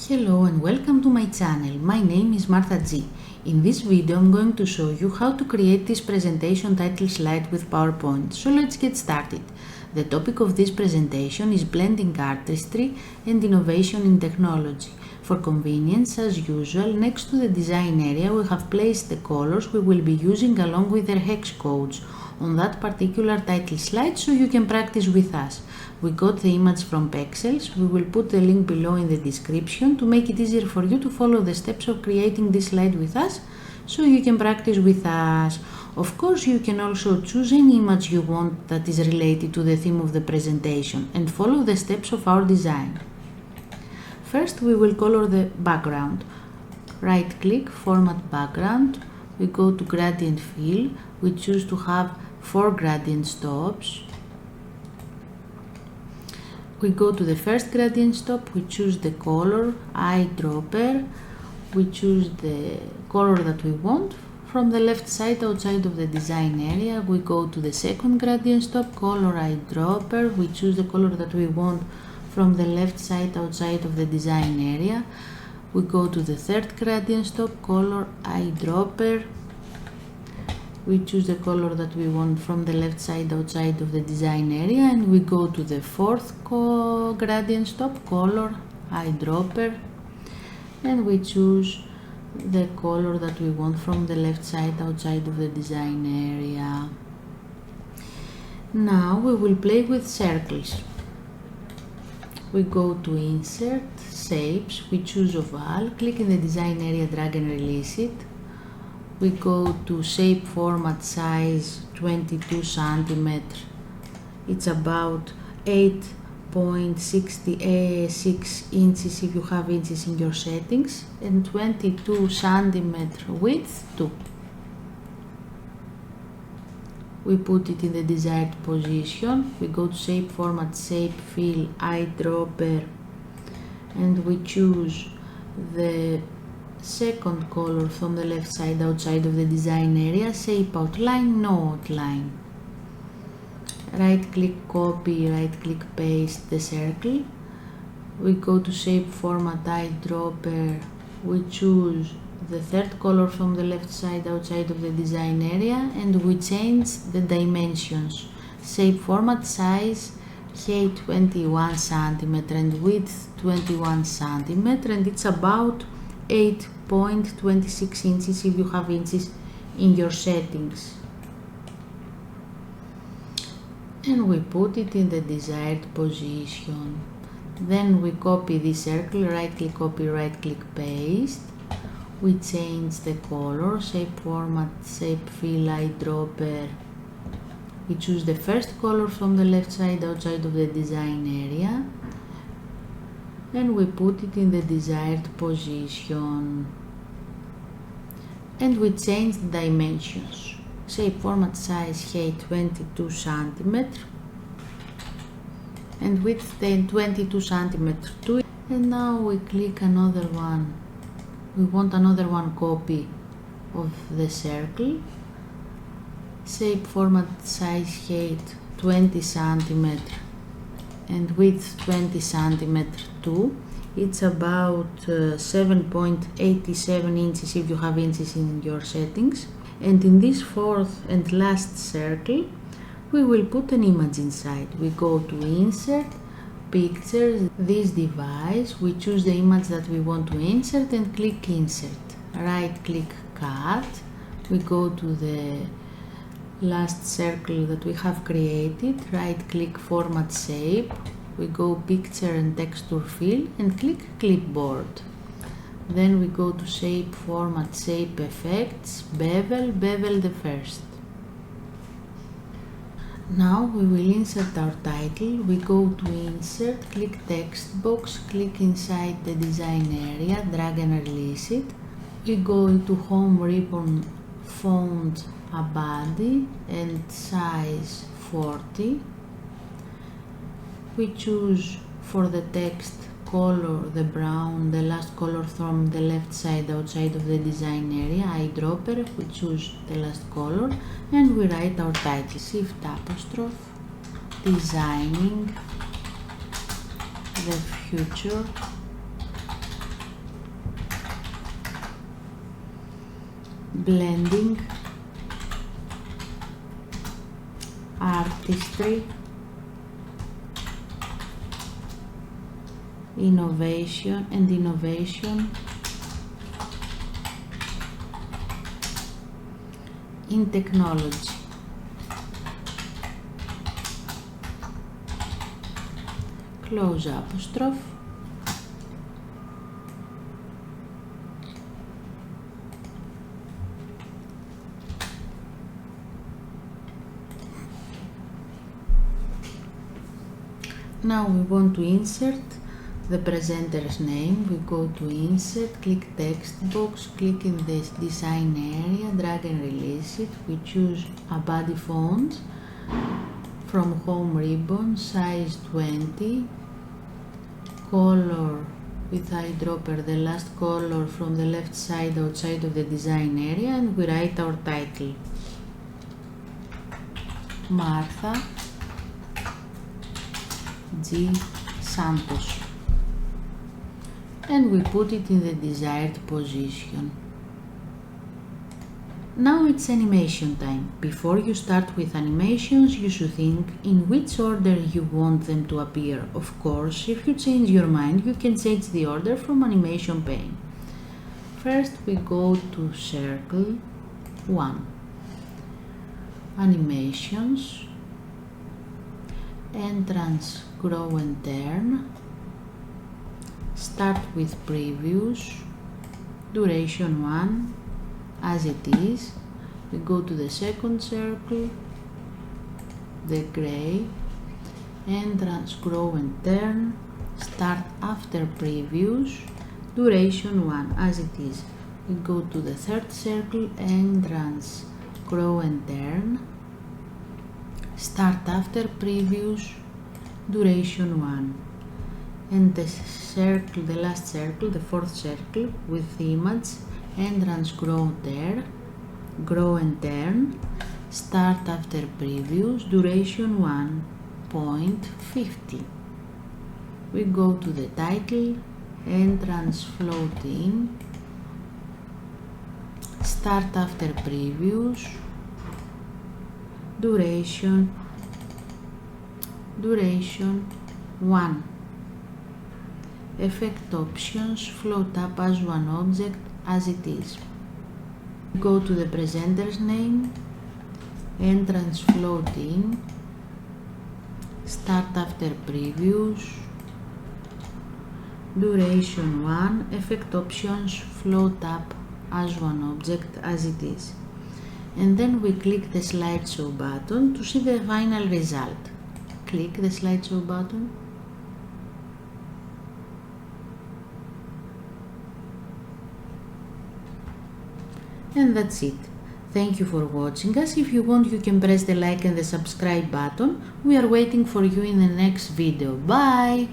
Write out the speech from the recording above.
Hello and welcome to my channel. My name is Martha G. In this video I'm going to show you how to create this presentation title slide with PowerPoint. So let's get started. The topic of this presentation is blending artistry and innovation in technology. For convenience, as usual, next to the design area we have placed the colors we will be using along with their hex codes on that particular title slide so you can practice with us. We got the image from Pexels. We will put the link below in the description to make it easier for you to follow the steps of creating this slide with us so you can practice with us. Of course, you can also choose any image you want that is related to the theme of the presentation and follow the steps of our design. First, we will color the background. Right click, format background. We go to gradient fill. We choose to have 4 gradient stops. We go to the first gradient stop, we choose the color, eyedropper, we choose the color that we want. From the left side outside of the design area, we go to the second gradient stop, color eyedropper, we choose the color that we want from the left side outside of the design area. We go to the third gradient stop, color eyedropper. We choose the color that we want from the left side outside of the design area, and we go to the fourth gradient stop, color eyedropper, and we choose the color that we want from the left side outside of the design area. Now we will play with circles. We go to insert, shapes, we choose oval, click in the design area, drag and release it. We go to shape format size 22 cm. It's about 8.66 inches if you have inches in your settings, and 22 cm width too. We put it in the desired position. We go to shape format, shape fill, eyedropper, and we choose the second color from the left side outside of the design area, shape outline, no outline. Right click copy, right click paste the circle. We go to shape format, eyedropper, we choose the third color from the left side outside of the design area, and we change the dimensions. Shape format, size height 21 cm and width 21 cm, and it's about 8.26 inches if you have inches in your settings. And we put it in the desired position. Then we copy this circle, right click copy, right click paste. We change the color, shape format, shape fill, eyedropper. We choose the first color from the left side outside of the design area, and we put it in the desired position, and we change the dimensions. Shape format, size height 22 cm and width 22 cm too. And now we click another one. We want another one copy of the circle. Shape format, size height 20 cm and width 20 cm too. It's about 7.87 inches if you have inches in your settings. And in this fourth and last circle we will put an image inside. We go to insert, pictures, this device, we choose the image that we want to insert and click insert. Right click cut. We go to the last circle that we have created, right click format shape, we go picture and texture fill and click clipboard. Then we go to shape format, shape effects, bevel, bevel the first. Now we will insert our title. We go to insert, click text box, click inside the design area, drag and release it. We go to home ribbon, font, a body and size 40. We choose for the text color, the brown, the last color from the left side outside of the design area, eyedropper, we choose the last color, and we write our title. Shift apostrophe, designing the future blending, artistry, innovation, in technology. Close apostrophe. Now we want to insert the presenter's name. We go to insert, click text box, click in this design area, drag and release it. We choose a body font from home ribbon, size 20, color with eyedropper, the last color from the left side outside of the design area, and we write our title. Martha G. Santos, and we put it in the desired position. Now it's animation time. Before you start with animations, you should think in which order you want them to appear. Of course, if you change your mind, you can change the order from animation pane. First we go to circle 1, animations, entrance, grow and turn, start with previews, duration 1, as it is. We go to the second circle, the gray, entrance, grow and turn, start after previews, duration 1, as it is. We go to the third circle, entrance, grow and turn, start after previews, duration 1. And the circle, the last circle, the fourth circle with the image, entrance, grow and turn, start after previews, duration 1.50. We go to the title, entrance, float in, start after previews, duration 1. Effect options, float up as one object, as it is. Go to the presenter's name, entrance, float in, start after previews, duration 1, effect options, float up as one object, as it is. And then we click the slideshow button to see the final result. Click the slideshow button. And that's it. Thank you for watching us. If you want, you can press the like and the subscribe button. We are waiting for you in the next video. Bye!